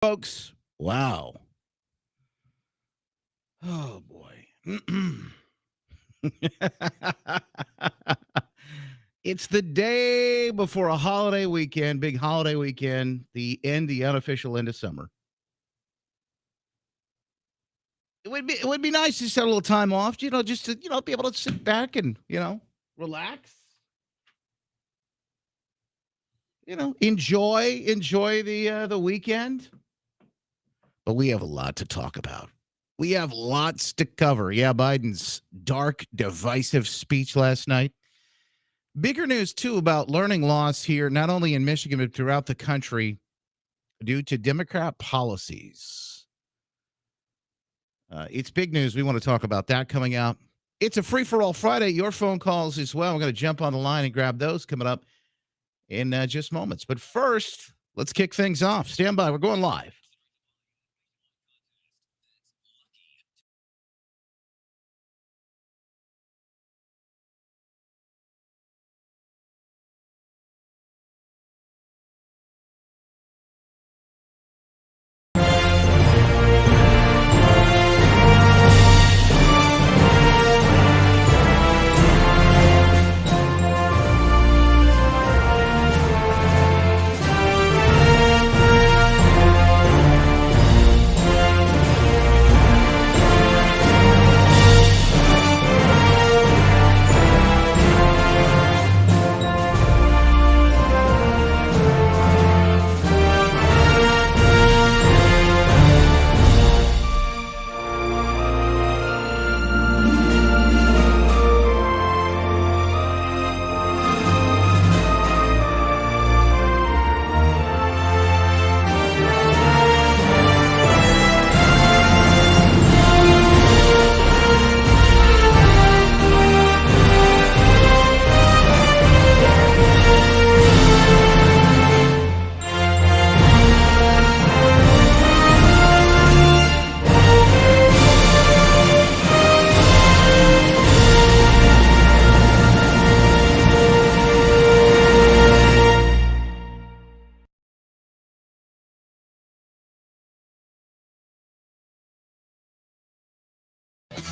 Folks, wow. Oh, boy. It's the day before a holiday weekend, big holiday weekend, the unofficial end of summer. It would be nice to set a little time off, just to, be able to sit back and, relax, enjoy the weekend. But we have a lot to talk about. We have lots to cover. Yeah, Biden's dark, divisive speech last night. Bigger news, too, about learning loss here, not only in Michigan, but throughout the country due to Democrat policies. It's big news. We want to talk about that coming out. It's a free-for-all Friday. Your phone calls as well. We're going to jump on the line and grab those coming up in just moments. But first, let's kick things off. Stand by. We're going live.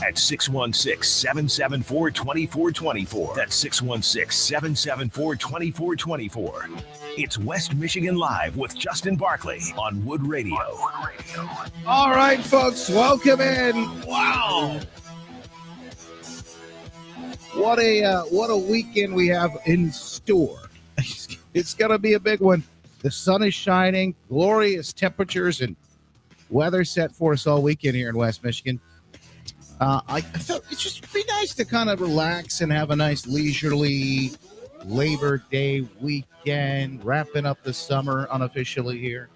At 616-774-2424. That's 616-774-2424. It's West Michigan Live with Justin Barclay on Wood Radio. All right, folks, welcome in. Wow. What a weekend we have in store. It's going to be a big one. The sun is shining, glorious temperatures and weather set for us all weekend here in West Michigan. I thought it'd just be nice to kind of relax and have a nice leisurely Labor Day weekend, wrapping up the summer unofficially here.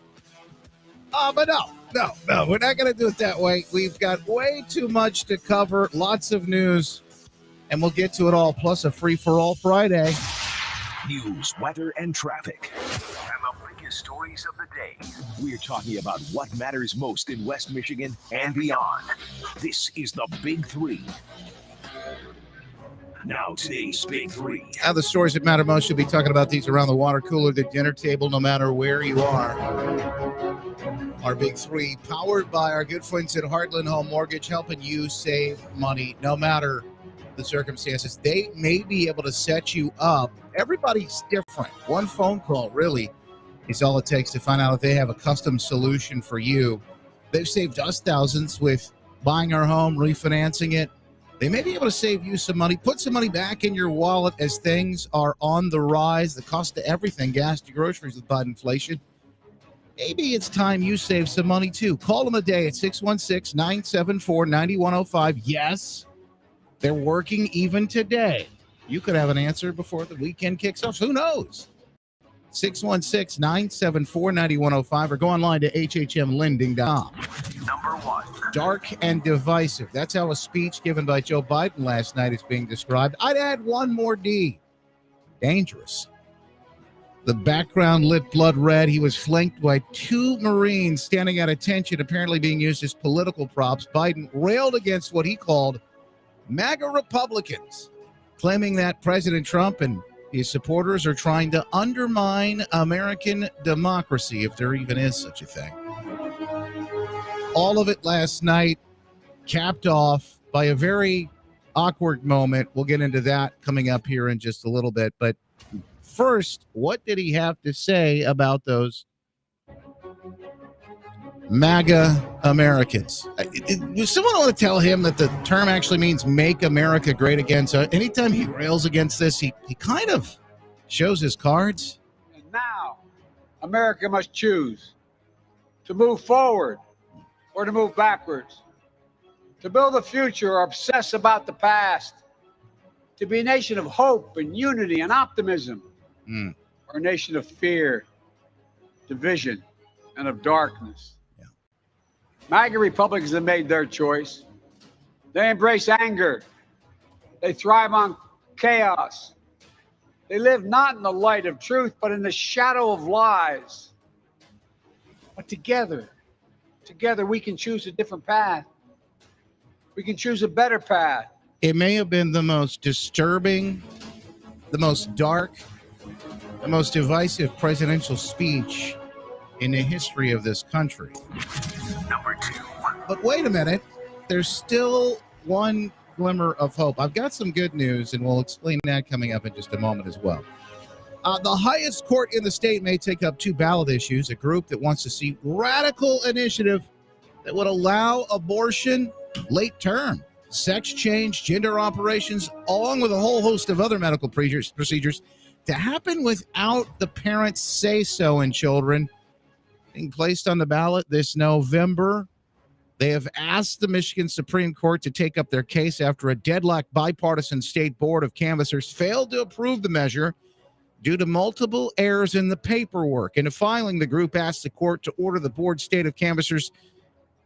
But no, we're not going to do it that way. We've got way too much to cover, lots of news, and we'll get to it all, plus a free-for-all Friday. News, weather, and traffic. And the biggest stories of the day. We're talking about what matters most in West Michigan and beyond. This is the Big Three. Now today's Big Three. Now the stories that matter most, you'll be talking about these around the water cooler, the dinner table, no matter where you are. Our Big Three, powered by our good friends at Heartland Home Mortgage, helping you save money no matter the circumstances. They may be able to set you up. Everybody's different. One phone call really is all it takes to find out if they have a custom solution for you. They've saved us thousands with buying our home, refinancing it. They may be able to save you some money, put some money back in your wallet as things are on the rise. The cost of everything, gas to groceries with Biden inflation. Maybe it's time you save some money too. Call them today at 616-974-9105. Yes, they're working even today. You could have an answer before the weekend kicks off. Who knows? 616-974-9105 or go online to hhmlending.com. Number one. Dark and divisive. That's how a speech given by Joe Biden last night is being described. I'd add one more D. Dangerous. The background lit blood red. He was flanked by two Marines standing at attention, apparently being used as political props. Biden railed against what he called MAGA Republicans, claiming that President Trump and his supporters are trying to undermine American democracy, if there even is such a thing. All of it last night, capped off by a very awkward moment. We'll get into that coming up here in just a little bit. But first, what did he have to say about those MAGA Americans? Does someone want to tell him that the term actually means make America great again? So anytime he rails against this, he kind of shows his cards. And now, America must choose to move forward or to move backwards, to build a future or obsess about the past, to be a nation of hope and unity and optimism, or a nation of fear, division, and of darkness. Yeah. MAGA Republicans have made their choice. They embrace anger. They thrive on chaos. They live not in the light of truth, but in the shadow of lies. But together we can choose a different path. We can choose a better path. It may have been the most disturbing, the most dark, the most divisive presidential speech in the history of this country. Number 2. But wait a minute. There's still one glimmer of hope. I've got some good news, and we'll explain that coming up in just a moment as well. The highest court in the state may take up 2 ballot issues, a group that wants to see radical initiative that would allow abortion late term, sex change, gender operations, along with a whole host of other medical procedures to happen without the parents' say-so in children. Being placed on the ballot this November, they have asked the Michigan Supreme Court to take up their case after a deadlocked bipartisan state board of canvassers failed to approve the measure due to multiple errors in the paperwork. In a filing, the group asked the court to order the board state of canvassers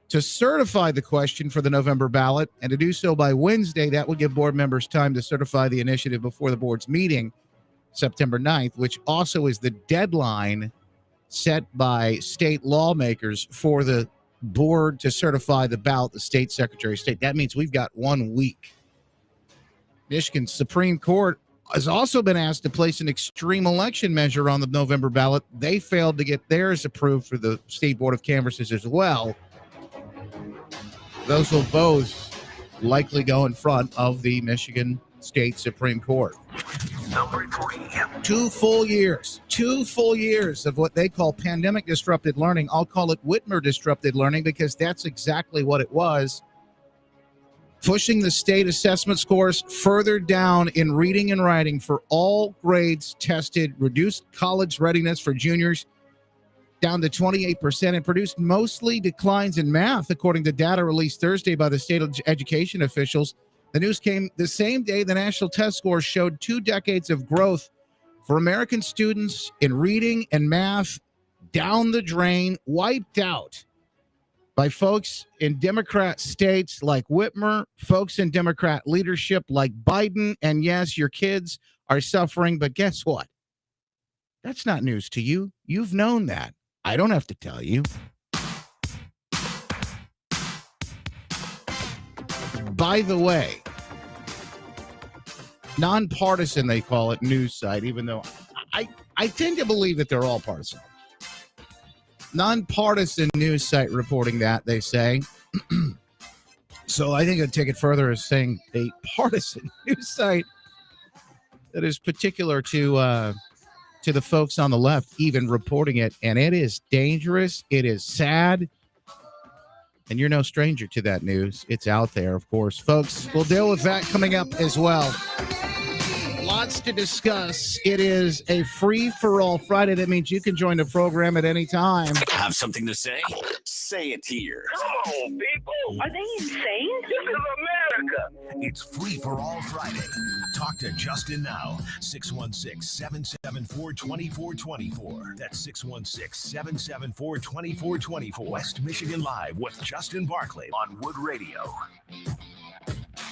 to certify the question for the November ballot, and to do so by Wednesday. That would give board members time to certify the initiative before the board's meeting September 9th, which also is the deadline set by state lawmakers for the board to certify the ballot, the state secretary of state. That means we've got 1 week. Michigan Supreme Court has also been asked to place an extreme election measure on the November ballot. They failed to get theirs approved for the state board of canvassers as well. Those will both likely go in front of the Michigan State Supreme Court. Number 3. 2 full years of what they call pandemic disrupted learning. I'll call it Whitmer disrupted learning, because that's exactly what it was. Pushing the state assessment scores further down in reading and writing for all grades tested, reduced college readiness for juniors down to 28%, and produced mostly declines in math, according to data released Thursday by the state education officials. The news came the same day the national test scores showed 2 decades of growth for American students in reading and math down the drain, wiped out by folks in Democrat states like Whitmer, folks in Democrat leadership like Biden. And yes, your kids are suffering, but guess what? That's not news to you. You've known that. I don't have to tell you. By the way, nonpartisan, they call it, news site, even though I tend to believe that they're all partisan. Nonpartisan news site reporting that, they say. So I think I'd take it further as saying a partisan news site that is particular to the folks on the left even reporting it. And it is dangerous. It is sad. And you're no stranger to that news. It's out there, of course. Folks, we'll deal with that coming up as well. Lots to discuss. It is a free-for-all Friday. That means you can join the program at any time. Have something to say? Say it here. Come on, people. Are they insane? This is America. It's Free for All Friday. Talk to Justin now. 616-774-2424. That's 616-774-2424. West Michigan Live with Justin Barclay on Wood Radio.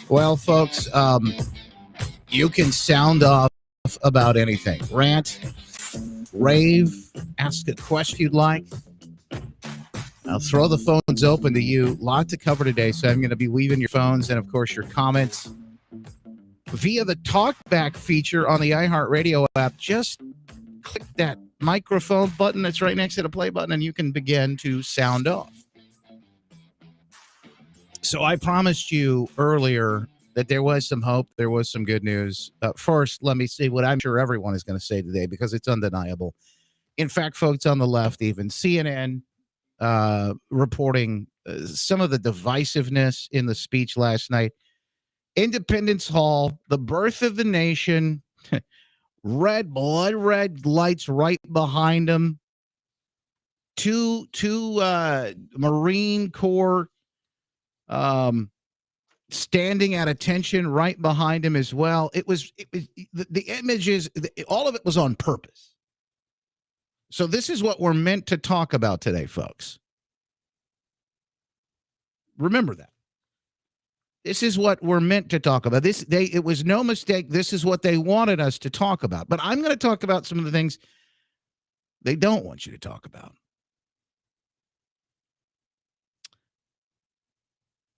Well, folks, you can sound off about anything. Rant, rave, ask a question you'd like. I'll throw the phones open to you. Lot to cover today, so I'm going to be weaving your phones and, of course, your comments via the talkback feature on the iHeartRadio app. Just click that microphone button that's right next to the play button, and you can begin to sound off. So I promised you earlier that there was some hope. There was some good news. First, let me see what I'm sure everyone is going to say today because it's undeniable. In fact, folks on the left, even CNN reporting some of the divisiveness in the speech last night. Independence Hall, the birth of the nation, blood red lights right behind him. Two Marine Corps standing at attention right behind him as well. It was the images, all of it was on purpose. So this is what we're meant to talk about today, folks. Remember that. This is what we're meant to talk about. It was no mistake. This is what they wanted us to talk about. But I'm going to talk about some of the things they don't want you to talk about.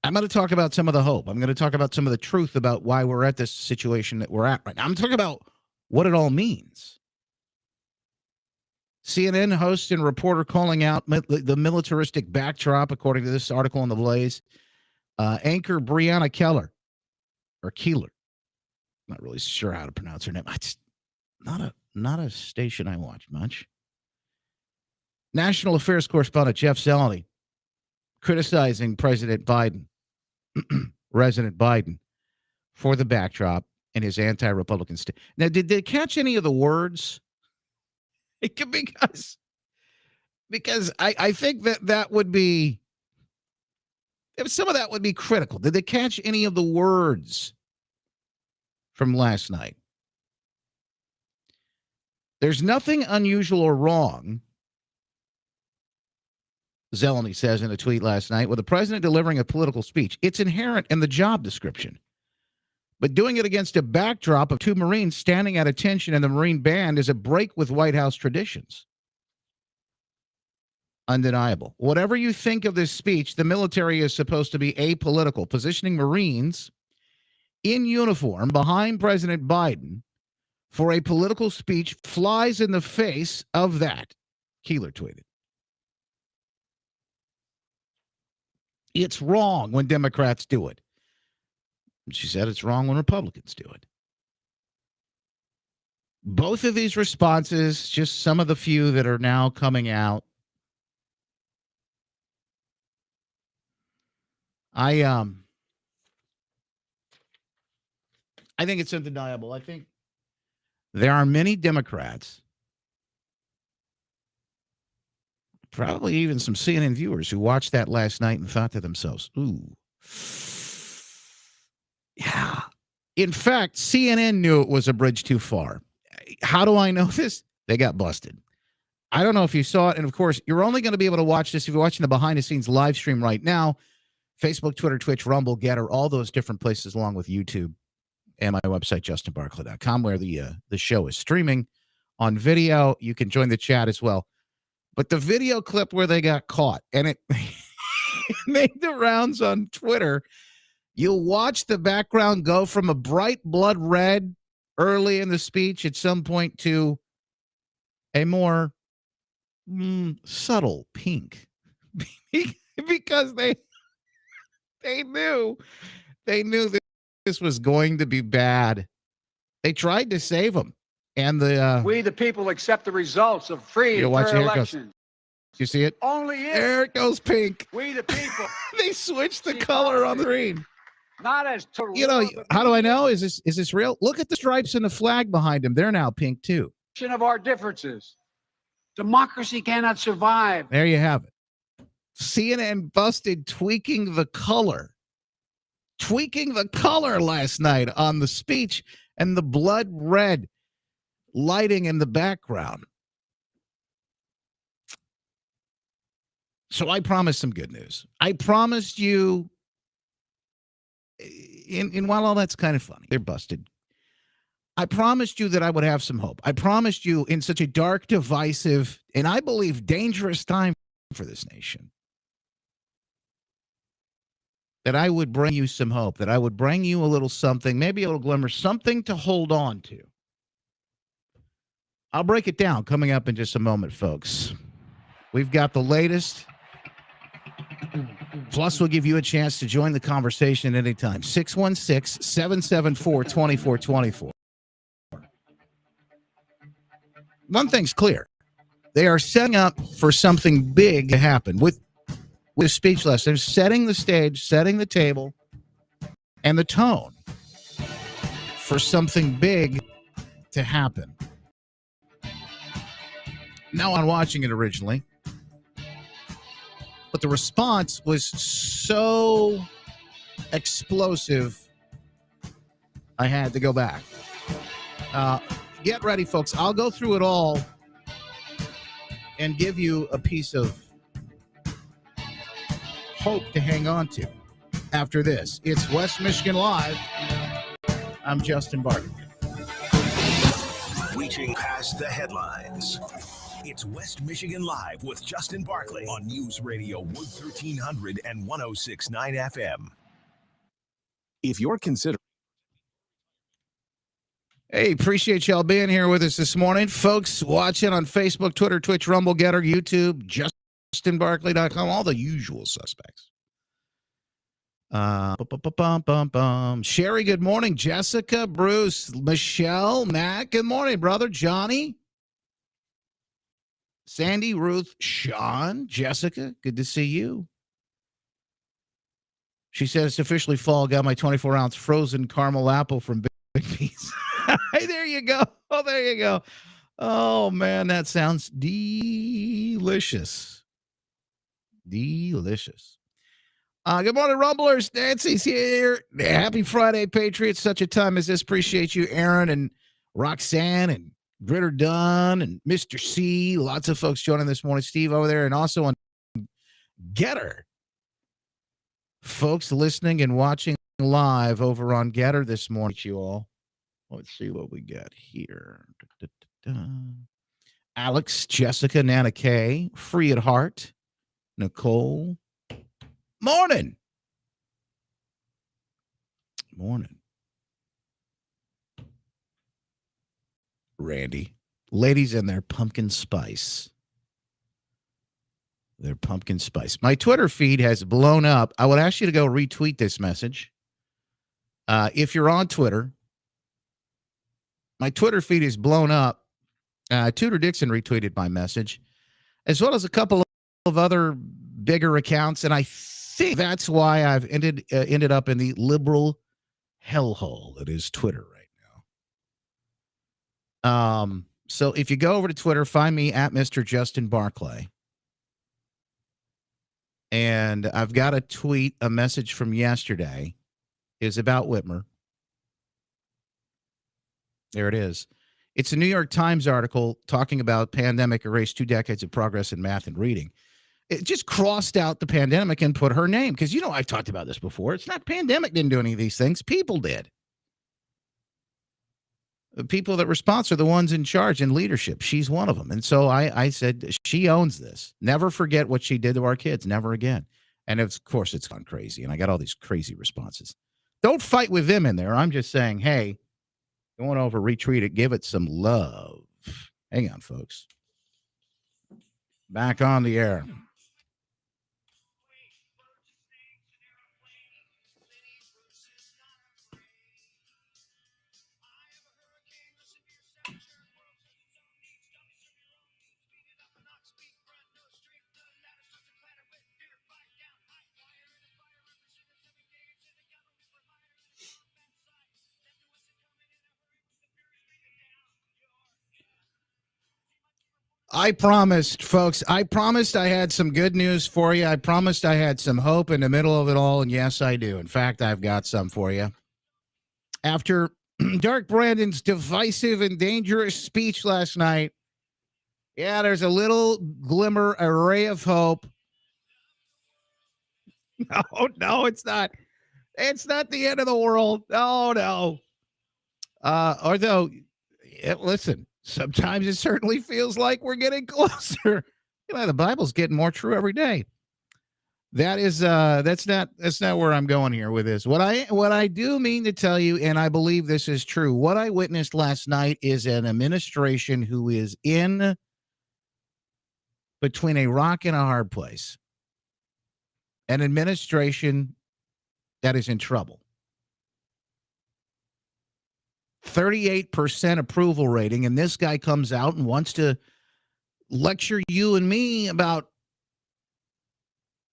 I'm going to talk about some of the hope. I'm going to talk about some of the truth about why we're at this situation that we're at right now. I'm talking about what it all means. CNN host and reporter calling out the militaristic backdrop, according to this article in The Blaze. Anchor Breonna Keeler. Not really sure how to pronounce her name. It's not a station I watch much. National Affairs correspondent Jeff Zeleny criticizing President Biden, for the backdrop and his anti-Republican state. Now, did they catch any of the words? Because I think that would be, some of that would be critical. Did they catch any of the words from last night? There's nothing unusual or wrong, Zeleny says in a tweet last night, with the president delivering a political speech. It's inherent in the job description. But doing it against a backdrop of two Marines standing at attention and the Marine band is a break with White House traditions. Undeniable. Whatever you think of this speech, the military is supposed to be apolitical. Positioning Marines in uniform behind President Biden for a political speech flies in the face of that, Keeler tweeted. It's wrong when Democrats do it. She said it's wrong when Republicans do it. Both of these responses, just some of the few that are now coming out. I think it's undeniable. I think there are many Democrats, probably even some CNN viewers, who watched that last night and thought to themselves, ooh, yeah. In fact, CNN knew it was a bridge too far. How do I know this? They got busted. I don't know if you saw it. And of course, you're only going to be able to watch this if you're watching the behind the scenes live stream right now. Facebook, Twitter, Twitch, Rumble, Getter, all those different places, along with YouTube and my website, justinbarclay.com, where the show is streaming on video. You can join the chat as well. But the video clip where they got caught, and it made the rounds on Twitter. You'll watch the background go from a bright blood red early in the speech at some point to a more subtle pink. Because they knew that this was going to be bad. They tried to save him. And we, the people, accept the results of free and fair elections. You see it? Only if there it goes, pink. We, the people. They switched the color on the screen. Not as total. You know, how do I know? Is this real? Look at the stripes and the flag behind him. They're now pink too. Of our differences. Democracy cannot survive. There you have it. CNN busted tweaking the color last night on the speech and the blood red lighting in the background. So I promised some good news. I promised you, and while all that's kind of funny, they're busted. I promised you that I would have some hope. I promised you in such a dark, divisive, and I believe dangerous time for this nation, that I would bring you some hope, that I would bring you a little something, maybe a little glimmer, something to hold on to. I'll break it down coming up in just a moment, folks. We've got the latest. Plus, we'll give you a chance to join the conversation anytime. 616-774-2424. One thing's clear. They are setting up for something big to happen with speech lessons. They're setting the stage, setting the table, and the tone for something big to happen. Now, I'm watching it originally, but the response was so explosive, I had to go back. Get ready, folks. I'll go through it all and give you a piece of hope to hang on to after this. It's West Michigan Live. I'm Justin Barclay. Reaching past the headlines. It's West Michigan Live with Justin Barclay on News Radio Wood 1300 and 106.9 FM. If you're considering... Hey, appreciate y'all being here with us this morning. Folks watching on Facebook, Twitter, Twitch, Rumble, Getter, YouTube, JustinBarclay.com, all the usual suspects. Sherry, good morning. Jessica, Bruce, Michelle, Matt, good morning, brother. Johnny, Sandy, Ruth, Sean, Jessica, good to see you. She said it's officially fall. Got my 24-ounce frozen caramel apple from Big Piece. Hey, there you go. Oh, there you go. Oh, man, that sounds delicious. Delicious. Good morning, Rumblers. Nancy's here. Happy Friday, Patriots. Such a time as this. Appreciate you, Aaron and Roxanne and Gritter Dunn and Mr. C. Lots of folks joining this morning. Steve over there and also on Getter. Folks listening and watching live over on Getter this morning, you all. Let's see what we got here. Alex, Jessica, Nana K, Free at Heart, Nicole. Morning. Morning. Randy. Ladies and their pumpkin spice. Their pumpkin spice. My Twitter feed has blown up. I would ask you to go retweet this message. If you're on Twitter, my Twitter feed is blown up. Tudor Dixon retweeted my message, as well as a couple of other bigger accounts, and I think that's why I've ended up in the liberal hellhole that is Twitter right now. So if you go over to Twitter, find me at Mr. Justin Barclay. And I've got a tweet, a message from yesterday is about Whitmer. There it is. It's a New York Times article talking about pandemic erased 2 decades of progress in math and reading. It just crossed out the pandemic and put her name. Because, I've talked about this before. It's not pandemic didn't do any of these things. People did. The people that response are the ones in charge in leadership. She's one of them. And so I said, she owns this. Never forget what she did to our kids. Never again. And of course, it's gone crazy. And I got all these crazy responses. Don't fight with them in there. I'm just saying, hey, going over, retweet it, give it some love. Hang on, folks. Back on the air. I promised, folks, I had some good news for you. I promised I had some hope in the middle of it all, and yes, I do. In fact, I've got some for you. After Dark Brandon's divisive and dangerous speech last night, there's a little glimmer, a ray of hope. No, it's not. It's not the end of the world. No. Although, listen. Sometimes it certainly feels like we're getting closer. The Bible's getting more true every day. That's not where I'm going here with this. What I do mean to tell you, and I believe this is true, what I witnessed last night is an administration who is in between a rock and a hard place. An administration that is in trouble. 38% approval rating, and this guy comes out and wants to lecture you and me about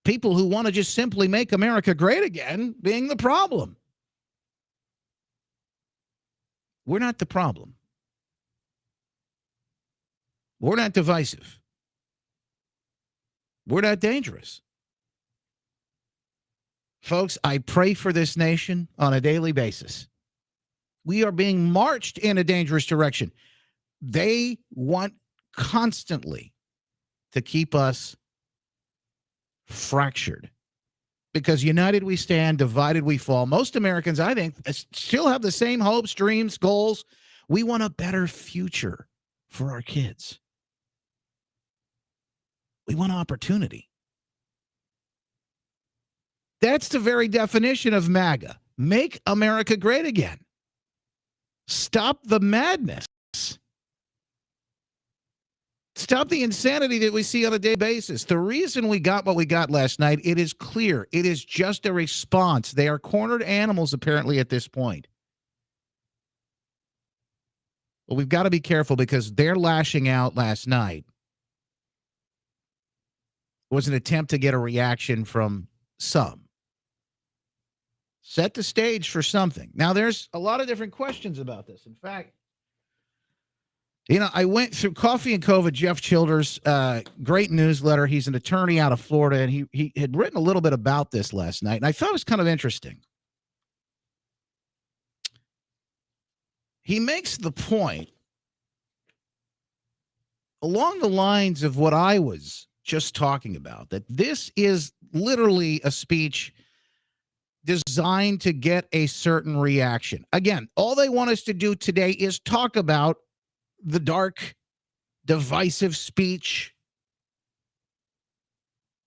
people who want to just simply make America great again being the problem. We're not the problem. We're not divisive. We're not dangerous. Folks, I pray for this nation on a daily basis. We are being marched in a dangerous direction. They want constantly to keep us fractured. Because united we stand, divided we fall. Most Americans, I think, still have the same hopes, dreams, goals. We want a better future for our kids. We want opportunity. That's the very definition of MAGA. Make America great again. Stop the madness. Stop the insanity that we see on a daily basis. The reason we got what we got last night, it is clear. It is just a response. They are cornered animals, apparently, at this point. But we've got to be careful because their lashing out last night was an attempt to get a reaction from some. Set the stage for something. Now, there's a lot of different questions about this. In fact, I went through Coffee and COVID, Jeff Childers, great newsletter. He's an attorney out of Florida, and he had written a little bit about this last night, and I thought it was kind of interesting. He makes the point along the lines of what I was just talking about, that this is literally a speech designed to get a certain reaction. Again, all they want us to do today is talk about the dark, divisive speech.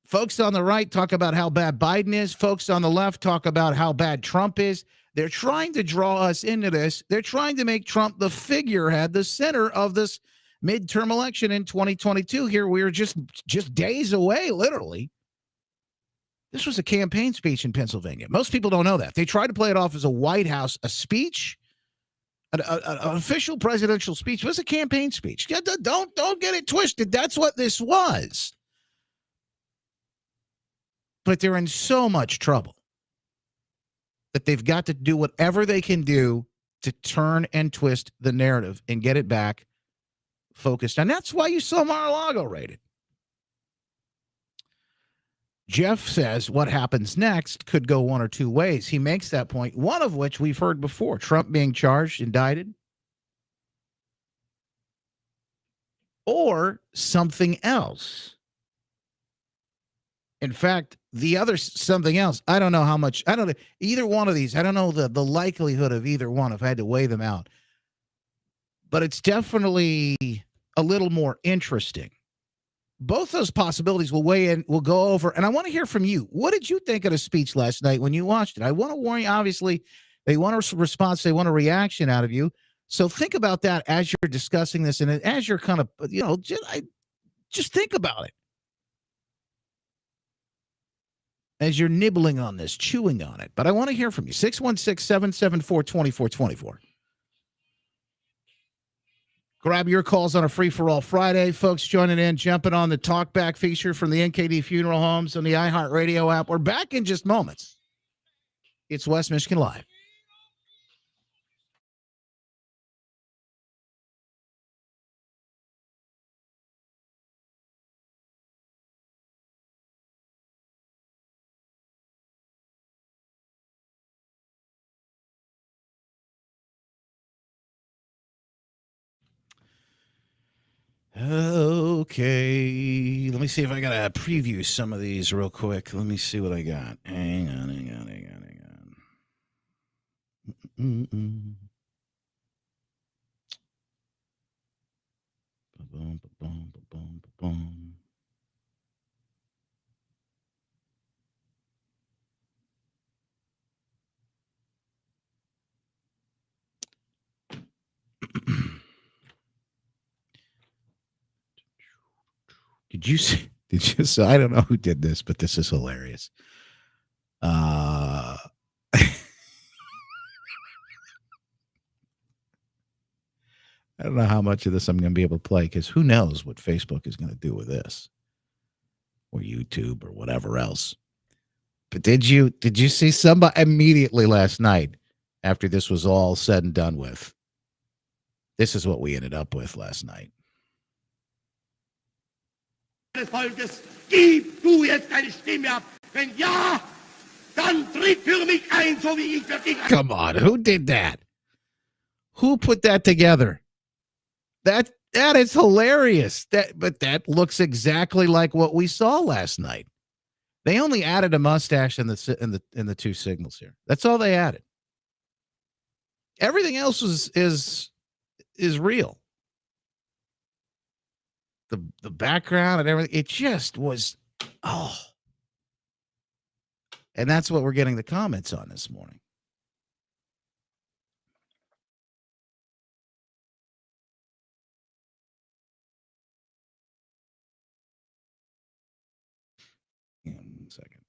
Folks on the right talk about how bad Biden is. Folks on the left talk about how bad Trump is. They're trying to draw us into this. They're trying to make Trump the figurehead, the center of this midterm election in 2022. Here we are just days away, literally. This was a campaign speech in Pennsylvania. Most people don't know that. They tried to play it off as a White House, a speech. An official presidential speech was a campaign speech. Don't get it twisted. That's what this was. But they're in so much trouble that they've got to do whatever they can do to turn and twist the narrative and get it back focused. And that's why you saw Mar-a-Lago raided. Jeff says what happens next could go one or two ways. He makes that point, one of which we've heard before, Trump being charged, indicted, or something else. In fact, the other something else, I don't know how much, I don't know, either one of these, I don't know the likelihood of either one if I had to weigh them out. But it's definitely a little more interesting. Both those possibilities will weigh in, we'll go over, and I want to hear from you. What did you think of the speech last night when you watched it? I want to warn you, obviously, they want a response, they want a reaction out of you. So think about that as you're discussing this, and as you're kind of, just think about it. As you're nibbling on this, chewing on it. But I want to hear from you. 616-774-2424. Grab your calls on a free-for-all Friday. Folks joining in, jumping on the talkback feature from the NKD Funeral Homes on the iHeartRadio app. We're back in just moments. It's West Michigan Live. Okay, let me see if I got to preview some of these real quick. Let me see what I got. Hang on. Did you see? Did you? So I don't know who did this, but this is hilarious. I don't know how much of this I'm going to be able to play because who knows what Facebook is going to do with this, or YouTube, or whatever else. But did you see somebody immediately last night after this was all said and done with? This is what we ended up with last night. Des Volkes, gib du jetzt deine Stimme ab. Wenn ja, dann tritt für mich ein, so wie ich für dich. Come on, who did that? Who put that together? That is hilarious. But that looks exactly like what we saw last night. They only added a mustache in the two signals here. That's all they added. Everything else is real. The background and everything, it just was and that's what we're getting the comments on this morning. Hang on 1 second.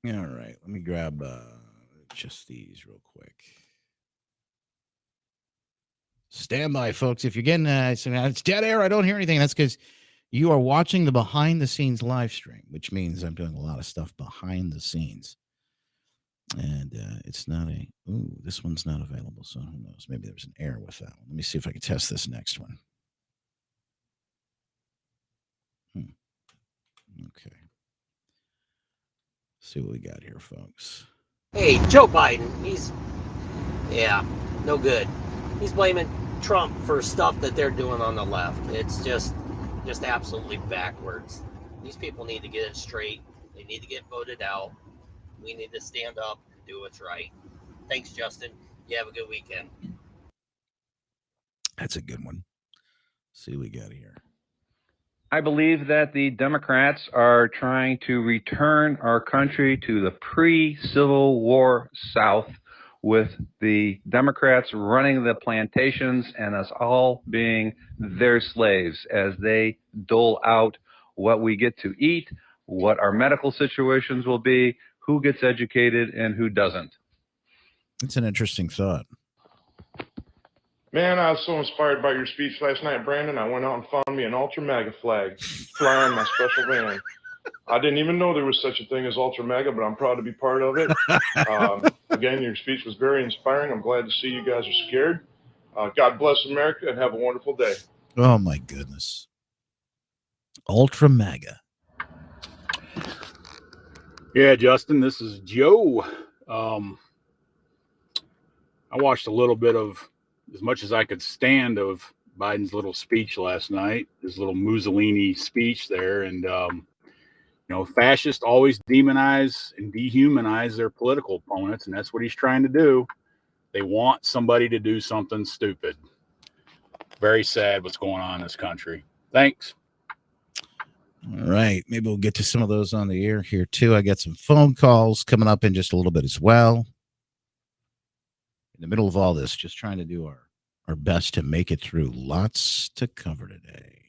All right, let me grab just these real quick. Stand by, folks. If you're getting it's dead air, I don't hear anything. That's because you are watching the behind the scenes live stream, which means I'm doing a lot of stuff behind the scenes. And it's not this one's not available. So who knows? Maybe there's an error with that one. Let me see if I can test this next one. Okay. See what we got here, folks. Hey, Joe Biden, no good. He's blaming Trump for stuff that they're doing on the left. It's just absolutely backwards. These people need to get it straight. They need to get voted out. We need to stand up and do what's right. Thanks, Justin. You have a good weekend. That's a good one. See what we got here. I believe that the Democrats are trying to return our country to the pre-Civil War South, with the Democrats running the plantations and us all being their slaves as they dole out what we get to eat, what our medical situations will be, who gets educated and who doesn't. It's an interesting thought. Man, I was so inspired by your speech last night, Brandon. I went out and found me an Ultra MAGA flag, fly on my special van. I didn't even know there was such a thing as Ultra MAGA, but I'm proud to be part of it. Again, your speech was very inspiring. I'm glad to see you guys are scared. God bless America and have a wonderful day. Oh, my goodness. Ultra MAGA. Yeah, Justin, this is Joe. I watched a little bit of, as much as I could stand, of Biden's little speech last night, his little Mussolini speech there. And, fascists always demonize and dehumanize their political opponents, and that's what he's trying to do. They want somebody to do something stupid. Very sad what's going on in this country. Thanks. All right. Maybe we'll get to some of those on the air here, too. I got some phone calls coming up in just a little bit as well. In the middle of all this, just trying to do our best to make it through. Lots to cover today.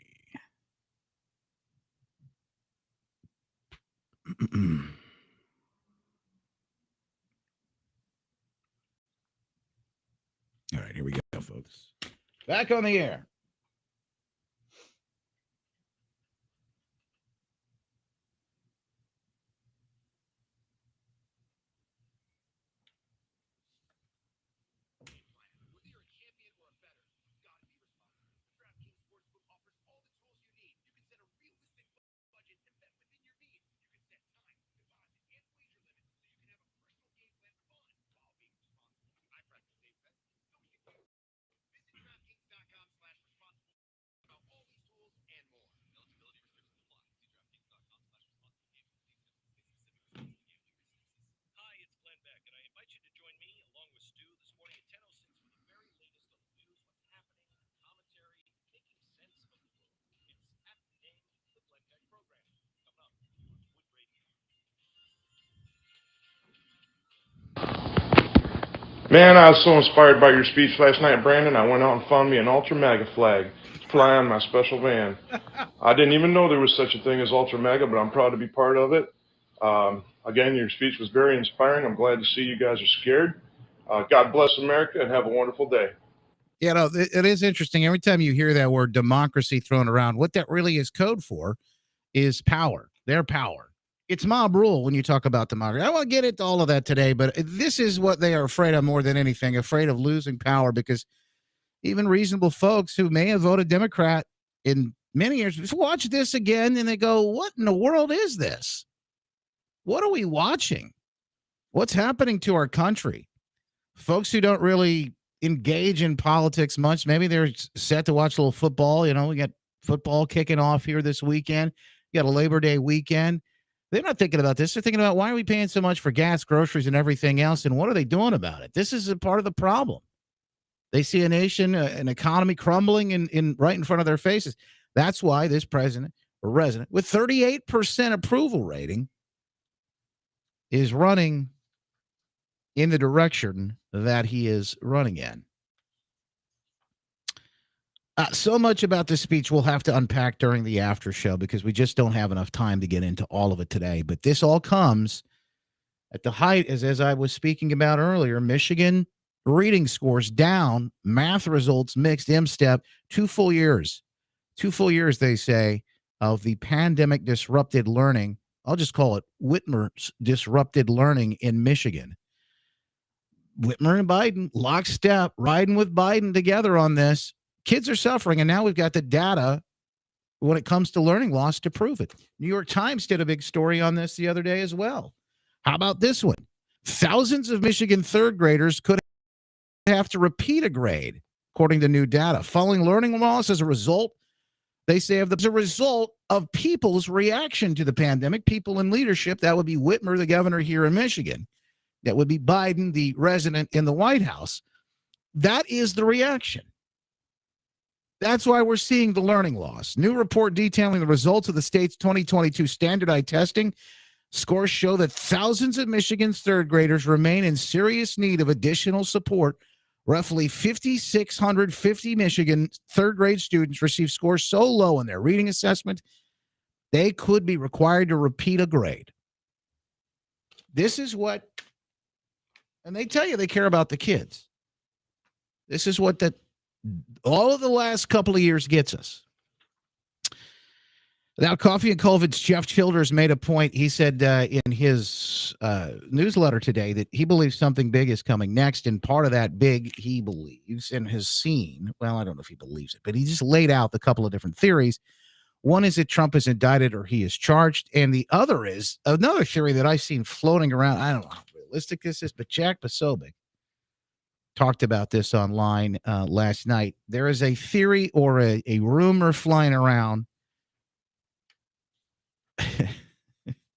All right, here we go, folks. Back on the air. Man, I was so inspired by your speech last night, Brandon. I went out and found me an Ultra Mega flag to fly on my special van. I didn't even know there was such a thing as Ultra Mega, but I'm proud to be part of it. Again, your speech was very inspiring. I'm glad to see you guys are scared. God bless America and have a wonderful day. You know, it is interesting. Every time you hear that word democracy thrown around, what that really is code for is power, their power. It's mob rule when you talk about democracy. I won't get into all of that today, but this is what they are afraid of more than anything, afraid of losing power, because even reasonable folks who may have voted Democrat in many years just watch this again and they go, what in the world is this? What are we watching? What's happening to our country? Folks who don't really engage in politics much, maybe they're set to watch a little football. You know, we got football kicking off here this weekend. You got a Labor Day weekend. They're not thinking about this. They're thinking about, why are we paying so much for gas, groceries, and everything else? And what are they doing about it? This is a part of the problem. They see a nation, an economy crumbling in right in front of their faces. That's why this president or resident with 38% approval rating is running in the direction that he is running in. So much about this speech we'll have to unpack during the after show, because we just don't have enough time to get into all of it today. But this all comes at the height, as I was speaking about earlier, Michigan reading scores down, math results mixed, M-step, 2 full years. 2 full years, they say, of the pandemic disrupted learning. I'll just call it Whitmer's disrupted learning in Michigan. Whitmer and Biden, lockstep, riding with Biden together on this. Kids are suffering, and now we've got the data when it comes to learning loss to prove it. New York Times did a big story on this the other day as well. How about this one? Thousands of Michigan third graders could have to repeat a grade, according to new data. Following learning loss as a result, they say, as a result of people's reaction to the pandemic, people in leadership, that would be Whitmer, the governor here in Michigan. That would be Biden, the resident in the White House. That is the reaction. That's why we're seeing the learning loss. New report detailing the results of the state's 2022 standardized testing. Scores show that thousands of Michigan's third graders remain in serious need of additional support. Roughly 5,650 Michigan third grade students receive scores so low in their reading assessment, they could be required to repeat a grade. This is what, and they tell you they care about the kids. This is what all of the last couple of years gets us. Now, Coffee and COVID's Jeff Childers made a point. He said in his newsletter today that he believes something big is coming next. And part of that big, he believes and has seen, well, I don't know if he believes it, but he just laid out a couple of different theories. One is that Trump is indicted or he is charged. And the other is another theory that I've seen floating around. I don't know how realistic this is, but Jack Posobiec talked about this online last night. There is a theory or a rumor flying around.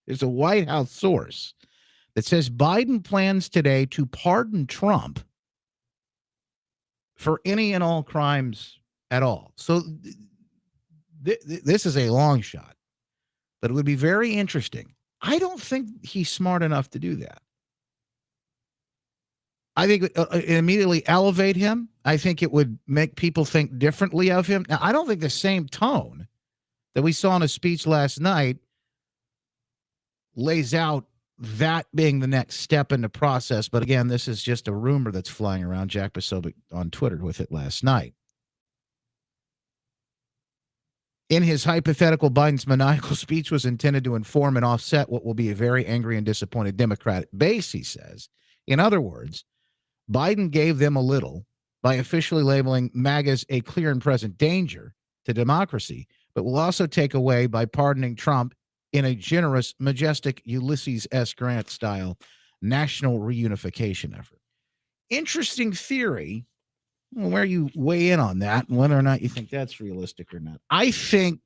There's a White House source that says Biden plans today to pardon Trump for any and all crimes at all. So this is a long shot, but it would be very interesting. I don't think he's smart enough to do that. I think it immediately elevate him. I think it would make people think differently of him. Now, I don't think the same tone that we saw in a speech last night lays out that being the next step in the process. But again, this is just a rumor that's flying around. Jack Posobiec on Twitter with it last night. In his hypothetical, Biden's maniacal speech was intended to inform and offset what will be a very angry and disappointed Democratic base, he says. In other words, Biden gave them a little by officially labeling MAGAs a clear and present danger to democracy, but will also take away by pardoning Trump in a generous, majestic Ulysses S. Grant style national reunification effort. Interesting theory. Where you weigh in on that and whether or not you think that's realistic or not. I think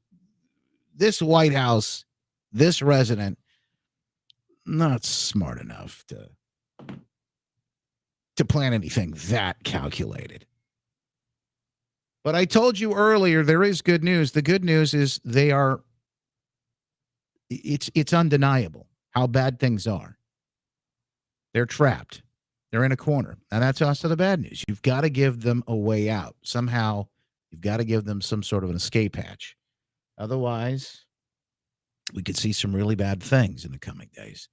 this White House, this resident, not smart enough to plan anything that calculated. But I told you earlier, there is good news. The good news is it's undeniable how bad things are. They're trapped. They're in a corner. And that's also the bad news. You've got to give them a way out. Somehow, you've got to give them some sort of an escape hatch. Otherwise, we could see some really bad things in the coming days.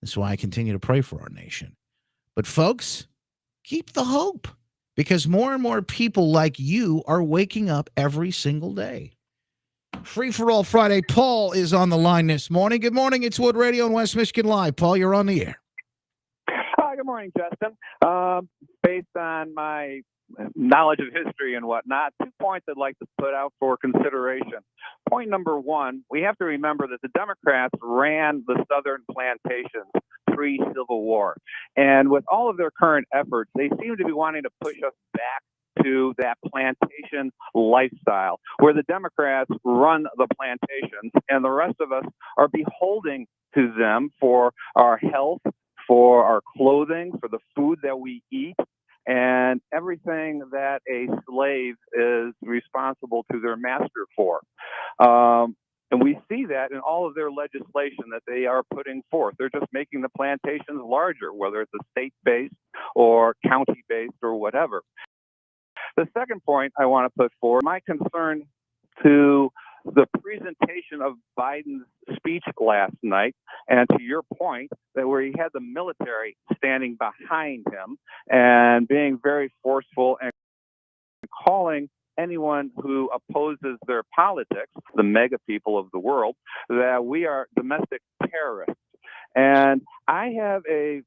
That's why I continue to pray for our nation. But folks, keep the hope, because more and more people like you are waking up every single day. Free for All Friday. Paul is on the line this morning. Good morning. It's Wood Radio and West Michigan Live. Paul, you're on the air. Hi, good morning, Justin. Based on my knowledge of history and whatnot, 2 points I'd like to put out for consideration. Point number one, we have to remember that the Democrats ran the southern plantations pre-Civil War. And with all of their current efforts, they seem to be wanting to push us back to that plantation lifestyle where the Democrats run the plantations and the rest of us are beholden to them for our health, for our clothing, for the food that we eat, and everything that a slave is responsible to their master for. And we see that in all of their legislation that they are putting forth. They're just making the plantations larger, whether it's a state-based or county-based or whatever. The second point I want to put forward, my concern to the presentation of Biden's speech last night, and to your point, that where he had the military standing behind him and being very forceful and calling anyone who opposes their politics, the mega people of the world, that we are domestic terrorists. And I have a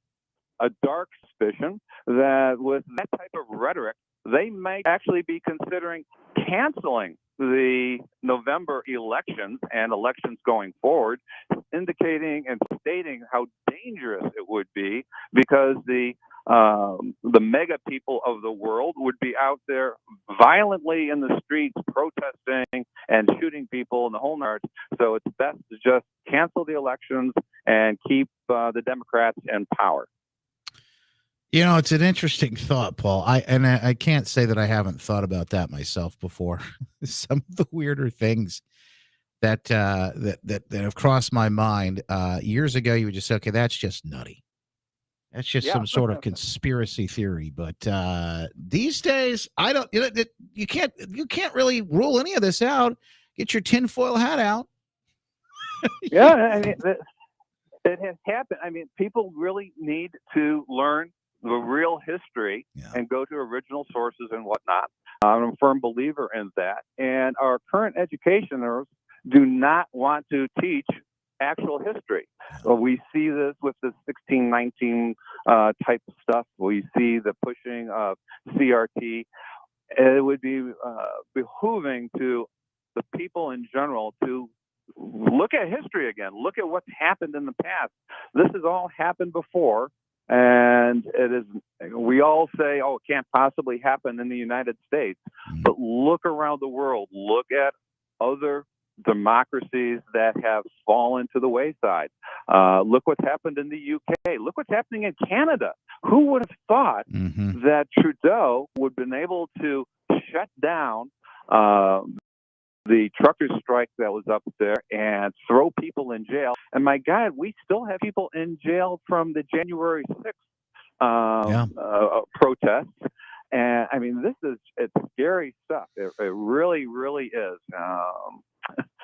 dark suspicion that with that type of rhetoric, they might actually be considering canceling the November elections and elections going forward, indicating and stating how dangerous it would be, because the mega people of the world would be out there violently in the streets protesting and shooting people in the whole nine. So it's best to just cancel the elections and keep the Democrats in power. You know, it's an interesting thought, Paul. I can't say that I haven't thought about that myself before. Some of the weirder things that have crossed my mind. Years ago, you would just say, okay, that's just nutty. That's just some sort of conspiracy theory. But these days, I don't. You can't really rule any of this out. Get your tinfoil hat out. Yeah, I mean, it has happened. I mean, people really need to learn the real history and go to original sources and whatnot. I'm a firm believer in that. And our current educationers do not want to teach actual history. Well, we see this with the 1619 type of stuff. We see the pushing of CRT. It would be behooving to the people in general to look at history again. Look at what's happened in the past. This has all happened before. And it is, we all say, oh, it can't possibly happen in the United States. But look around the world. Look at other democracies that have fallen to the wayside. Look what's happened in the UK. Look what's happening in Canada. Who would have thought that Trudeau would have been able to shut down the truckers' strike that was up there and throw people in jail? And my God, we still have people in jail from the January 6th protests. And I mean, it's scary stuff. It really, really is.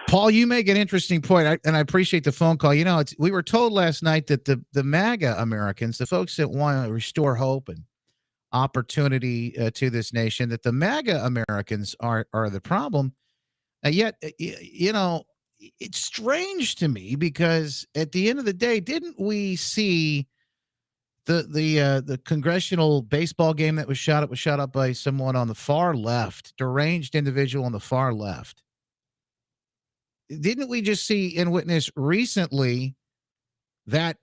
Paul, you make an interesting point, and I appreciate the phone call. You know, we were told last night that the MAGA Americans, the folks that want to restore hope and opportunity to this nation, that the MAGA Americans are the problem. Yet, you know, it's strange to me, because at the end of the day, didn't we see the congressional baseball game that was shot up by someone on the far left, deranged individual on the far left? Didn't we just see and witness recently that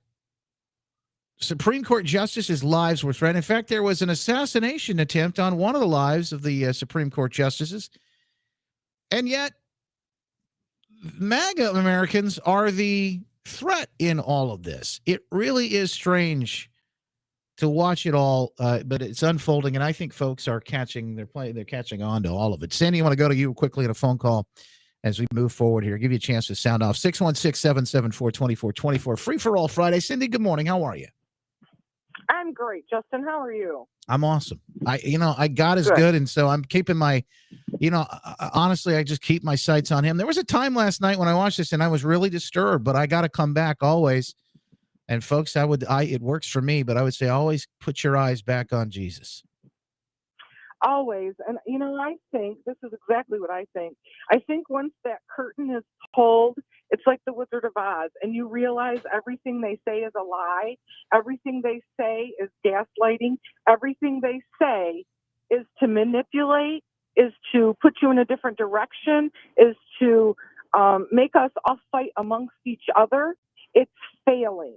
Supreme Court justices' lives were threatened? In fact, there was an assassination attempt on one of the lives of the Supreme Court justices. And yet, MAGA Americans are the threat in all of this. It really is strange to watch it all, but it's unfolding, and I think folks are catching on to all of it. Sandy, I want to go to you quickly on a phone call as we move forward here. Give you a chance to sound off. 616-774-2424. Free for All Friday. Cindy, good morning. How are you? I'm great, Justin. How are you? I'm awesome. God is Good. good, and so I'm keeping my, honestly, I just keep my sights on him. There was a time last night when I watched this, and I was really disturbed, but I got to come back always. And folks, it works for me, but I would say always put your eyes back on Jesus. Always. And, I think this is exactly what I think. I think once that curtain is pulled, it's like the Wizard of Oz, and you realize everything they say is a lie. Everything they say is gaslighting. Everything they say is to manipulate, is to put you in a different direction, is to make us all fight amongst each other. It's failing.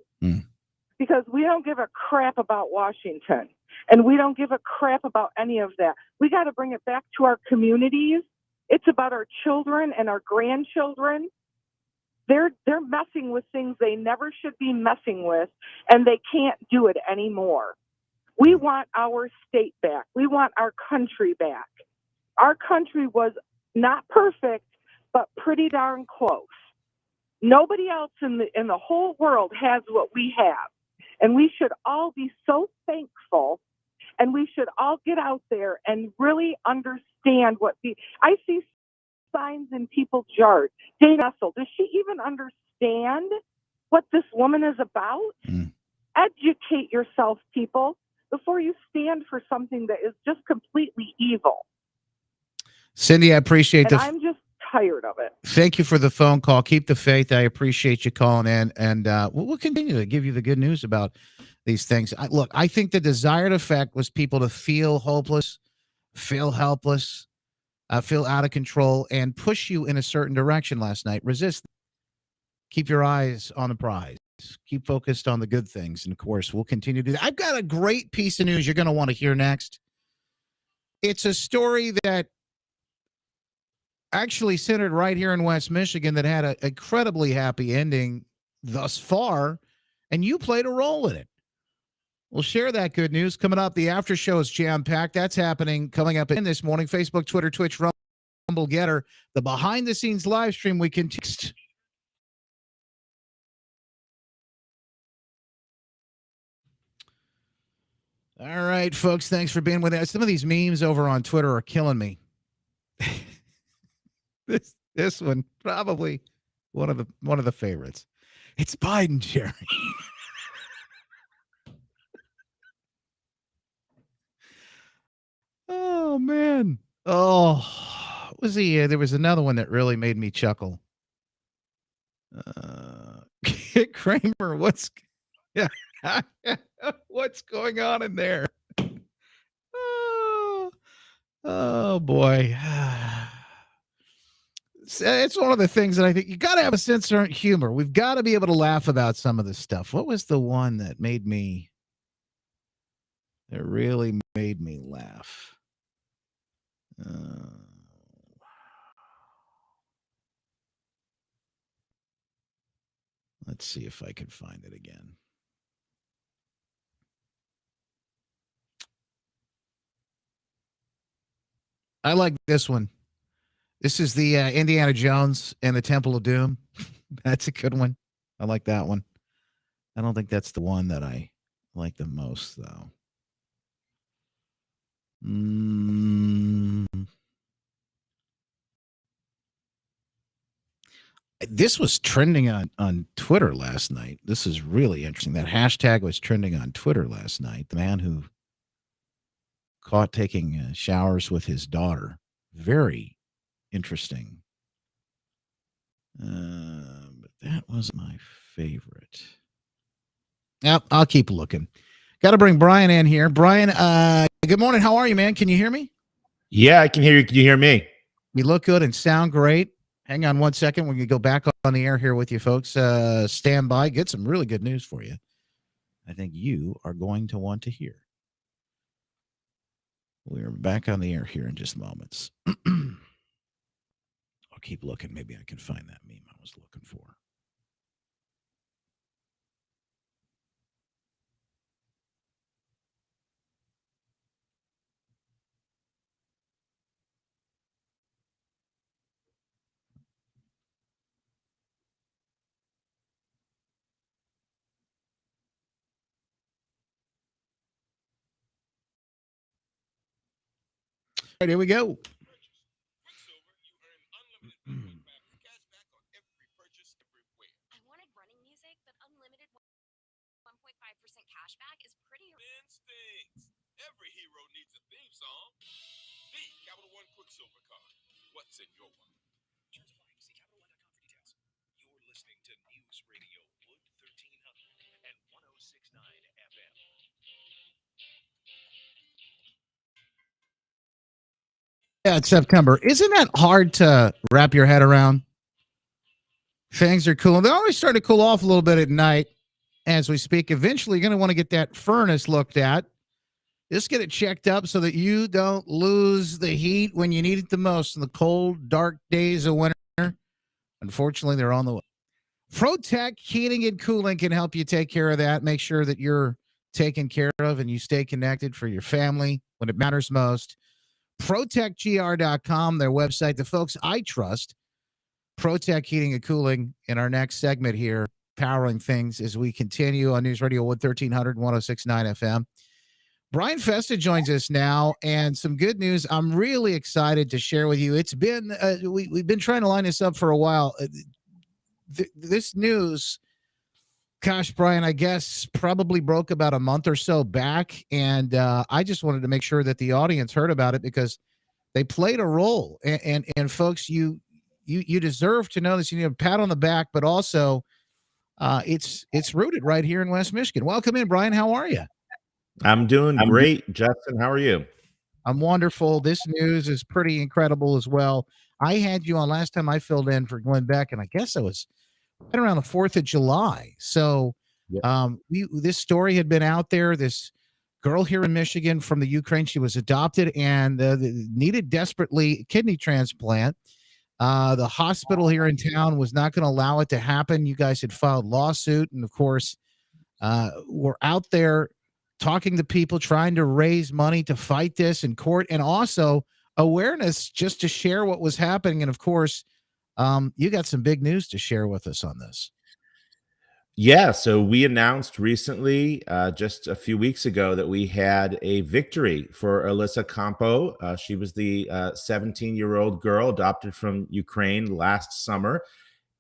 Because we don't give a crap about Washington, and we don't give a crap about any of that. We got to bring it back to our communities. It's about our children and our grandchildren. They're messing with things they never should be messing with, and they can't do it anymore. We want our state back. We want our country back. Our country was not perfect, but pretty darn close. Nobody else in the whole world has what we have. And we should all be so thankful, and we should all get out there and really understand I see signs in people's yards. Dana Russell, does she even understand what this woman is about? Educate yourself, people, before you stand for something that is just completely evil. Cindy, I appreciate I'm just tired of it. Thank you for the phone call. Keep the faith. I appreciate you calling in, and we'll continue to give you the good news about these things. I think the desired effect was people to feel hopeless, feel helpless, feel out of control, and push you in a certain direction last night. Resist. Keep your eyes on the prize. Keep focused on the good things, and of course, we'll continue to do that. I've got a great piece of news you're going to want to hear next. It's a story that actually centered right here in West Michigan that had an incredibly happy ending thus far, and you played a role in it. We'll share that good news coming up. The after show is jam-packed. That's happening coming up in this morning. Facebook, Twitter, Twitch, Rumble, Getter. The behind-the-scenes live stream we can text. All right, folks, thanks for being with us. Some of these memes over on Twitter are killing me. This one probably one of the favorites. It's Biden, Jerry. Oh man. Oh, was he? There was another one that really made me chuckle. Kramer, what's going on in there? Oh boy. It's one of the things that I think you got to have a sense of humor. We've got to be able to laugh about some of this stuff. What was the one that really made me laugh? Let's see if I can find it again. I like this one. This is the Indiana Jones and the Temple of Doom. That's a good one. I like that one. I don't think that's the one that I like the most, though. This was trending on Twitter last night. This is really interesting. That hashtag was trending on Twitter last night. The man who caught taking showers with his daughter. Very interesting. But that was my favorite. Yep, I'll keep looking. Got to bring Brian in here. Brian, good morning. How are you, man? Can you hear me? Yeah, I can hear you. Can you hear me? You look good and sound great. Hang on one second. We're going to go back on the air here with you folks. Stand by. Get some really good news for you. I think you are going to want to hear. We're back on the air here in just moments. I'll keep looking. Maybe I can find that meme I was looking for. right, here we go. Every hero needs a theme song. The Capital One Quicksilver card. What's in your one? Terms apply. See CapitalOne.com for details. You're listening to News Radio Wood 1300 and 106.9 FM. Yeah, it's September. Isn't that hard to wrap your head around? Things are cool. They always start to cool off a little bit at night as we speak. Eventually, you're going to want to get that furnace looked at. Just get it checked up so that you don't lose the heat when you need it the most in the cold, dark days of winter. Unfortunately, they're on the way. ProTech Heating and Cooling can help you take care of that. Make sure that you're taken care of and you stay connected for your family when it matters most. ProtectGR.com, their website. The folks I trust. ProTech Heating and Cooling in our next segment here, powering things as we continue on News Radio 1300 106.9 FM. Brian Festa joins us now, and some good news I'm really excited to share with you. It's been we've been trying to line this up for a while. This news, gosh, Brian, I guess probably broke about a month or so back, and I just wanted to make sure that the audience heard about it because they played a role. And folks, you deserve to know this. You need a pat on the back, but also it's rooted right here in West Michigan. Welcome in, Brian. How are you? I'm doing great, Justin. How are you? I'm wonderful. This news is pretty incredible as well. I had you on last time I filled in for Glenn Beck, and I guess it was right around the 4th of July. So this story had been out there. This girl here in Michigan from the Ukraine, she was adopted and needed desperately a kidney transplant. The hospital here in town was not going to allow it to happen. You guys had filed lawsuit, and of course, we're out there talking to people, trying to raise money to fight this in court, and also awareness just to share what was happening. And of course, you got some big news to share with us on this. Yeah, so we announced recently, just a few weeks ago, that we had a victory for Alyssa Campo. She was the 17-year-old girl adopted from Ukraine last summer,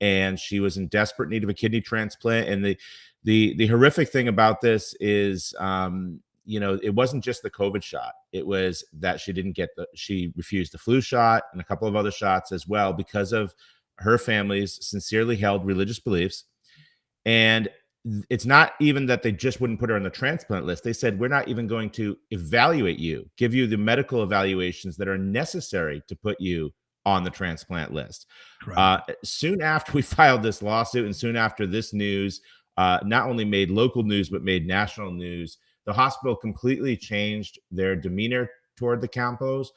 and she was in desperate need of a kidney transplant. And the horrific thing about this is, it wasn't just the COVID shot. It was that she refused the flu shot and a couple of other shots as well because of her family's sincerely held religious beliefs. And it's not even that they just wouldn't put her on the transplant list. They said, we're not even going to evaluate you, give you the medical evaluations that are necessary to put you on the transplant list. Soon after we filed this lawsuit and soon after this news not only made local news, but made national news, the hospital completely changed their demeanor toward the Campos,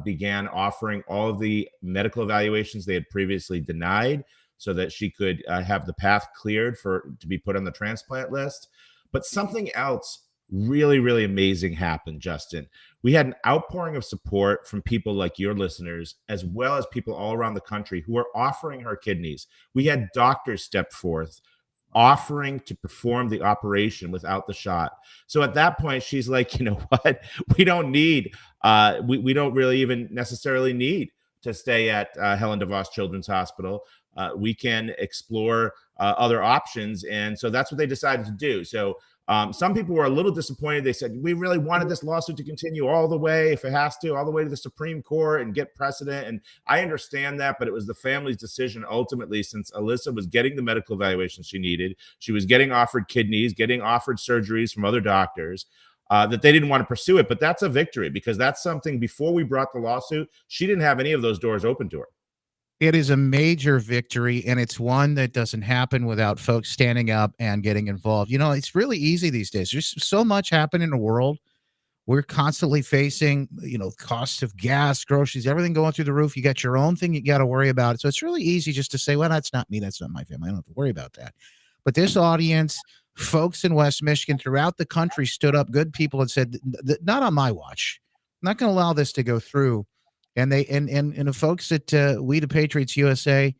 began offering all of the medical evaluations they had previously denied so that she could have the path cleared to be put on the transplant list. But something else really, really amazing happened, Justin. We had an outpouring of support from people like your listeners, as well as people all around the country who are offering her kidneys. We had doctors step forth offering to perform the operation without the shot. So at that point, she's like, you know what? We don't need, we don't really even necessarily need to stay at Helen DeVos Children's Hospital. We can explore other options. And so that's what they decided to do. So some people were a little disappointed. They said, we really wanted this lawsuit to continue all the way, if it has to, all the way to the Supreme Court and get precedent. And I understand that, but it was the family's decision ultimately, since Alyssa was getting the medical evaluation she needed. She was getting offered kidneys, getting offered surgeries from other doctors, that they didn't want to pursue it. But that's a victory, because that's something before we brought the lawsuit, she didn't have any of those doors open to her. It is a major victory, and it's one that doesn't happen without folks standing up and getting involved. It's really easy these days. There's so much happening in the world. We're constantly facing, costs of gas, groceries, everything going through the roof. You got your own thing you got to worry about. So it's really easy just to say, well, that's not me. That's not my family. I don't have to worry about that. But this audience, folks in West Michigan, throughout the country, stood up, good people, and said, not on my watch. I'm not going to allow this to go through. And the folks at We the Patriots USA,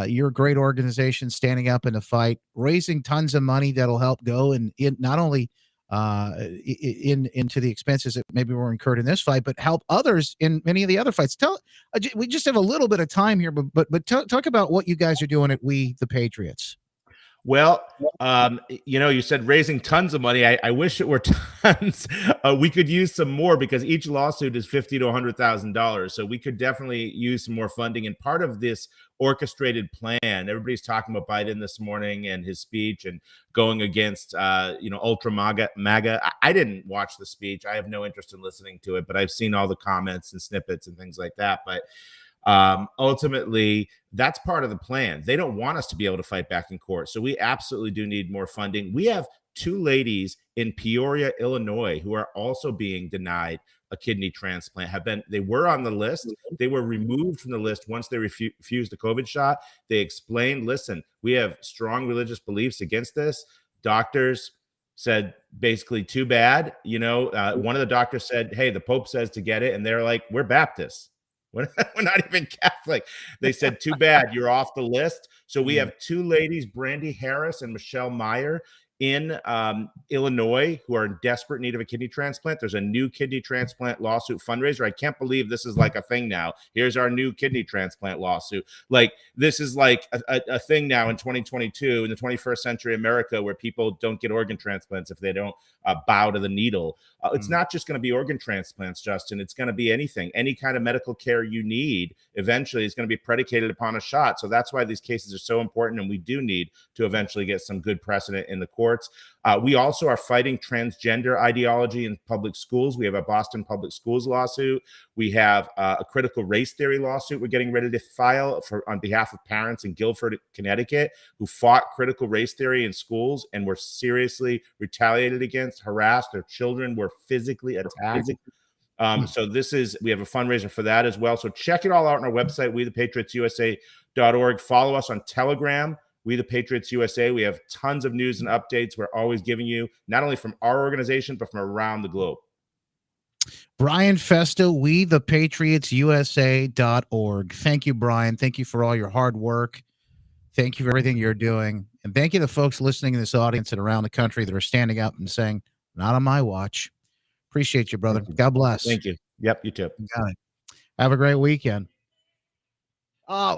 you're a great organization standing up in the fight, raising tons of money that'll help go and not only into the expenses that maybe were incurred in this fight, but help others in many of the other fights. We just have a little bit of time here, but talk about what you guys are doing at We the Patriots. Well, you said raising tons of money. I wish it were tons. We could use some more because each lawsuit is $50,000 to $100,000. So we could definitely use some more funding. And part of this orchestrated plan, everybody's talking about Biden this morning and his speech and going against, ultra MAGA. I didn't watch the speech. I have no interest in listening to it, but I've seen all the comments and snippets and things like that. But ultimately, that's part of the plan. They don't want us to be able to fight back in court. So we absolutely do need more funding. We have two ladies in Peoria, Illinois, who are also being denied a kidney transplant. They were on the list. They were removed from the list once they refused the COVID shot. They explained, listen, we have strong religious beliefs against this. Doctors said basically too bad. One of the doctors said, hey, the Pope says to get it. And they're like, we're Baptists. We're not even Catholic. They said, too bad, you're off the list. So we have two ladies, Brandy Harris and Michelle Meyer, in Illinois, who are in desperate need of a kidney transplant. There's a new kidney transplant lawsuit fundraiser. I can't believe this is like a thing now. Here's our new kidney transplant lawsuit. Like, this is like a thing now in 2022, in the 21st century America, where people don't get organ transplants if they don't bow to the needle. It's not just going to be organ transplants, Justin. It's going to be anything. Any kind of medical care you need eventually is going to be predicated upon a shot. So that's why these cases are so important, and we do need to eventually get some good precedent in the courts. We also are fighting transgender ideology in public schools. We have a Boston Public Schools lawsuit. We have a critical race theory lawsuit we're getting ready to file on behalf of parents in Guilford, Connecticut, who fought critical race theory in schools and were seriously retaliated against, harassed. Their children were physically attacked. So we have a fundraiser for that as well. So check it all out on our website, wethepatriotsusa.org. Follow us on Telegram, We the Patriots USA. We have tons of news and updates we're always giving you, not only from our organization, but from around the globe. Brian Festa, wethepatriotsusa.org. Thank you, Brian. Thank you for all your hard work. Thank you for everything you're doing. And thank you to the folks listening in this audience and around the country that are standing up and saying, not on my watch. Appreciate you, brother. God bless. Thank you. Yep, you too. Got it. Have a great weekend.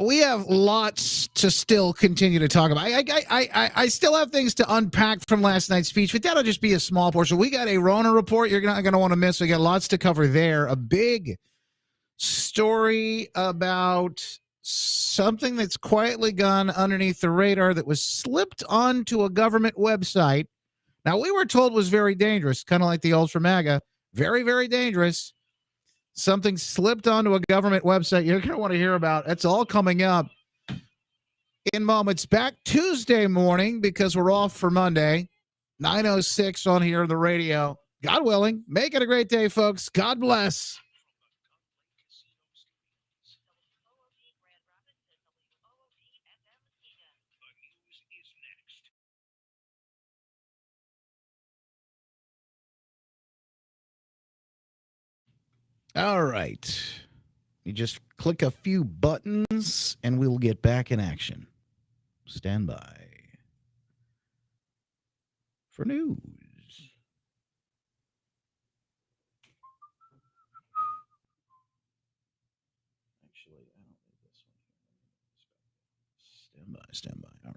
We have lots to still continue to talk about. I still have things to unpack from last night's speech, but that'll just be a small portion. We got a Rona report you're not going to want to miss. We got lots to cover there. A big story about something that's quietly gone underneath the radar that was slipped onto a government website. Now, we were told was very dangerous, kind of like the Ultra MAGA. Very, very dangerous. Something slipped onto a government website you're going to want to hear about. That's all coming up in moments. Back Tuesday morning, because we're off for Monday, 9:06 on here on the radio. God willing, make it a great day, folks. God bless. All right. You just click a few buttons and we'll get back in action. Stand by for news. Actually, I don't need this one. Stand by. All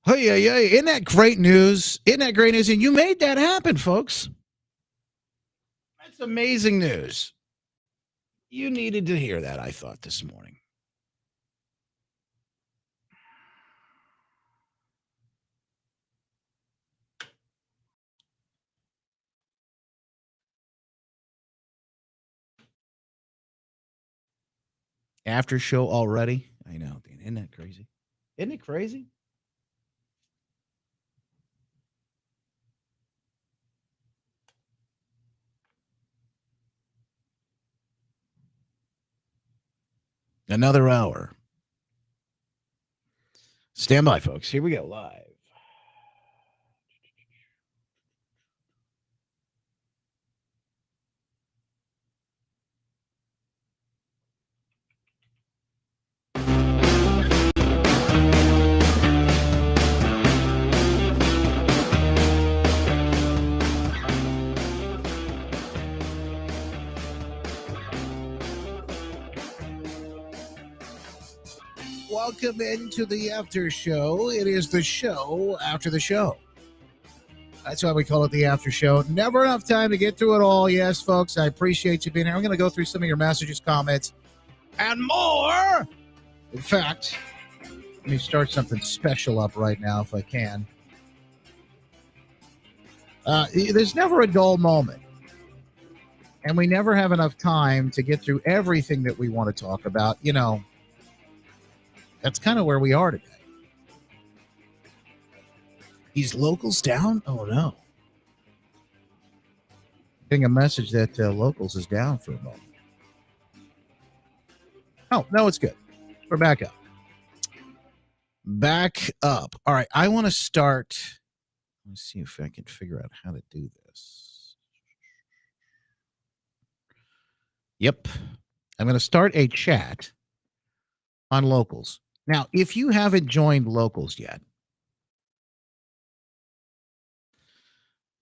right. Hey, isn't that great news? Isn't that great news? And you made that happen, folks. That's amazing news. You needed to hear that, I thought, this morning. After show already? I know. Isn't that crazy? Isn't it crazy? Another hour. Stand by, folks. Here we go, live. Welcome into the after show. It is the show after the show. That's why we call it the after show. Never enough time to get through it all. Yes, folks, I appreciate you being here. I'm going to go through some of your messages, comments, and more. In fact, let me start something special up right now if I can. There's never a dull moment. And we never have enough time to get through everything that we want to talk about. You know, that's kind of where we are today. These locals down? Oh, no. Getting a message that locals is down for a moment. Oh, no, it's good. We're back up. Back up. All right, I want to start. Let's see if I can figure out how to do this. Yep. I'm going to start a chat on locals. Now, if you haven't joined locals yet,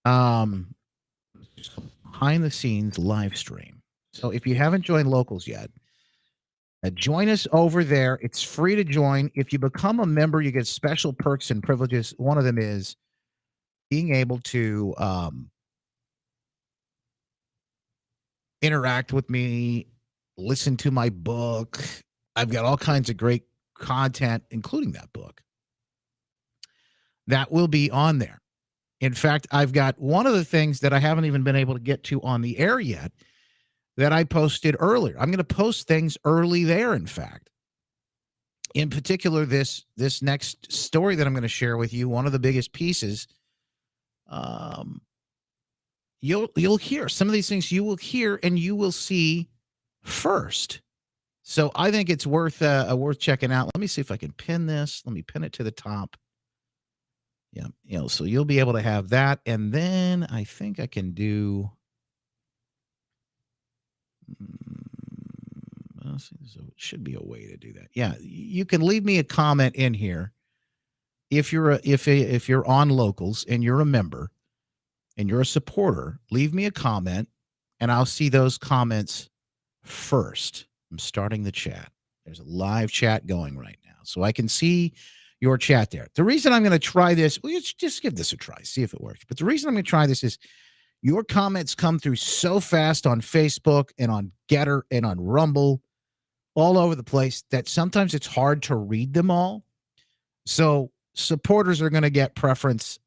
behind the scenes live stream. So if you haven't joined locals yet, join us over there. It's free to join. If you become a member, you get special perks and privileges. One of them is being able to interact with me, listen to my book. I've got all kinds of great content, including that book, that will be on there. In fact, I've got one of the things that I haven't even been able to get to on the air yet that I posted earlier. I'm going to post things early there, in fact. In particular, this next story that I'm going to share with you, one of the biggest pieces, you'll hear. Some of these things you will hear and you will see first. So I think it's worth checking out. Let me see if I can pin this. Let me pin it to the top. Yeah, so you'll be able to have that. And then I think I can do. Should be a way to do that. Yeah, you can leave me a comment in here if you're on locals and you're a member and you're a supporter. Leave me a comment, and I'll see those comments first. I'm starting the chat. There's a live chat going right now, so I can see your chat there. The reason I'm going to try this, well, just give this a try, see if it works. But the reason I'm going to try this is your comments come through so fast on Facebook and on Getter and on Rumble, all over the place, that sometimes it's hard to read them all. So supporters are going to get preference,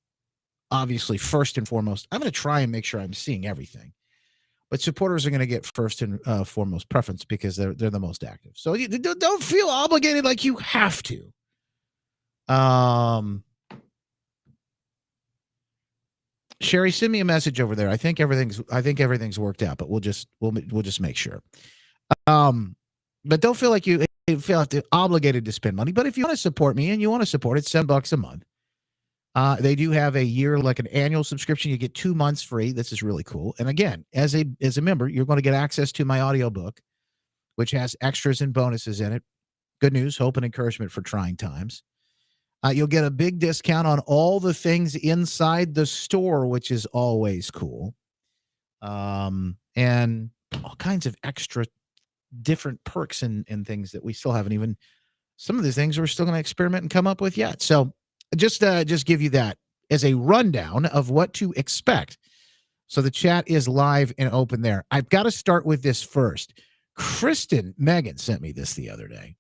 obviously, first and foremost. I'm going to try and make sure I'm seeing everything. But supporters are going to get first and foremost preference because they're the most active. So you don't feel obligated like you have to. Sherry, send me a message over there. I think everything's worked out, but we'll just make sure. But don't feel like you feel obligated to spend money. But if you want to support me and you want to support it, $7 a month. They do have a year, like an annual subscription. You get 2 months free. This is really cool. And again, as a member, you're going to get access to my audiobook, which has extras and bonuses in it. Good news, hope, and encouragement for trying times. You'll get a big discount on all the things inside the store, which is always cool. And all kinds of extra different perks and things that we still haven't even, some of these things we're still going to experiment and come up with yet. So just give you that as a rundown of what to expect. So the chat is live and open there. I've got to start with this first. Megan sent me this the other day.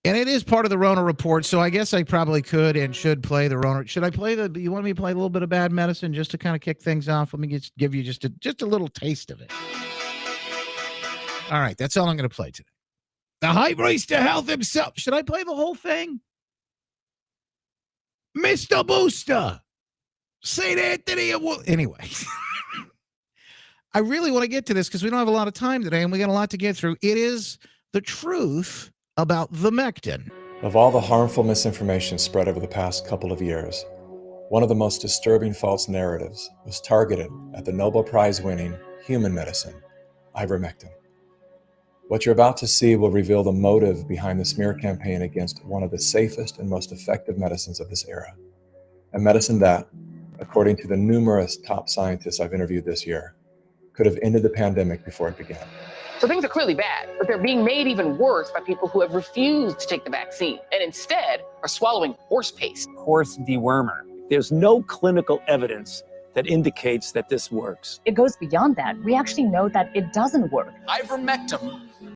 And it is part of the Rona report, so I guess I probably could and should play the Rona. Should I play you want me to play a little bit of Bad Medicine just to kind of kick things off? Let me give you just a little taste of it. All right, that's all I'm going to play today. The High Priest of Health himself. Should I play the whole thing? Mr. Booster. St. Anthony. Anyway. I really want to get to this because we don't have a lot of time today and we got a lot to get through. It is the truth about the Mectin. Of all the harmful misinformation spread over the past couple of years, one of the most disturbing false narratives was targeted at the Nobel Prize-winning human medicine, ivermectin. What you're about to see will reveal the motive behind the smear campaign against one of the safest and most effective medicines of this era, a medicine that, according to the numerous top scientists I've interviewed this year, could have ended the pandemic before it began. So things are clearly bad, but they're being made even worse by people who have refused to take the vaccine and instead are swallowing horse paste. Horse dewormer. There's no clinical evidence that indicates that this works. It goes beyond that. We actually know that it doesn't work. Ivermectin